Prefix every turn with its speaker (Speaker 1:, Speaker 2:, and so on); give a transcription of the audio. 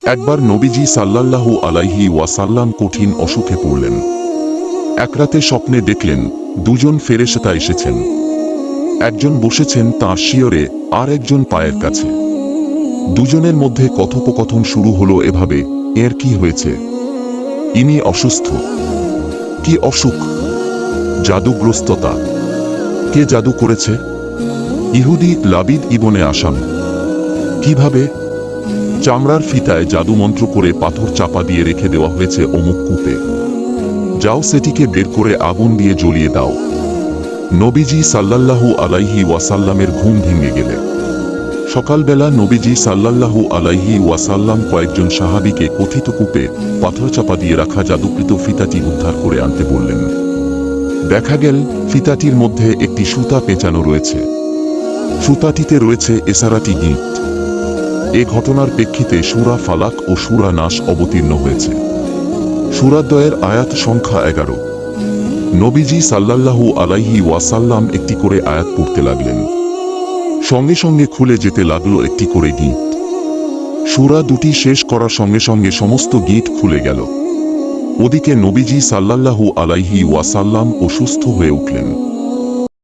Speaker 1: একবার নবীজি সাল্লাল্লাহু আলাইহি ওয়াসাল্লাম কঠিন অসুখে পড়লেন। এক রাতে স্বপ্নে দেখলেন দুজন ফেরেশতা এসেছেন। একজন বসেছেন তাঁর শিয়রে, আর একজন পায়ের কাছে। দুজনের মধ্যে কথোপকথন শুরু হলো এভাবে, এর কি হয়েছে? ইনি অসুস্থ। কি অসুখ? জাদুগ্রস্ততা। কে জাদু করেছে? ইহুদি লাবিদ ইবনে আসাম। কিভাবে? চামড়ার ফিতায় জাদুমন্ত্র করে পাথর চাপা দিয়ে রেখে দেওয়া হয়েছে অমুক কূপে। যাও সেটিকে বের করে আগুন দিয়ে জ্বলিয়ে দাও। নবীজি সাল্লাল্লাহু আলাইহি ওয়াসাল্লামের ঘুম ভেঙে গেলে সকালবেলা নবীজি সাল্লাল্লাহু আলাইহি ওয়াসাল্লাম কয়েকজন সাহাবীকে কথিত কূপে পাথর চাপা দিয়ে রাখা জাদুকৃত ফিতাটি উদ্ধার করে আনতে বললেন। দেখা গেল ফিতাটির মধ্যে একটি সুতা পেঁচানো রয়েছে। সুতাটিতে রয়েছে এসারাটি গিট। এ ঘটনার প্রেক্ষিতে সূরা ফালাক ও সূরা নাস অবতীর্ণ হয়েছে। সূরাদ্বয়ের আয়াত সংখ্যা 11। নবীজি সাল্লাল্লাহু আলাইহি ওয়াসাল্লাম একটি করে আয়াত পড়তে লাগলেন। সঙ্গে সঙ্গে খুলে যেতে লাগলো একটি করে গিট। সূরা দুটি শেষ করার সঙ্গে সঙ্গে সমস্ত গিট খুলে গেল। ওদিকে নবীজি সাল্লাল্লাহু আলাইহি ওয়াসাল্লাম অসুস্থ হয়ে উঠলেন।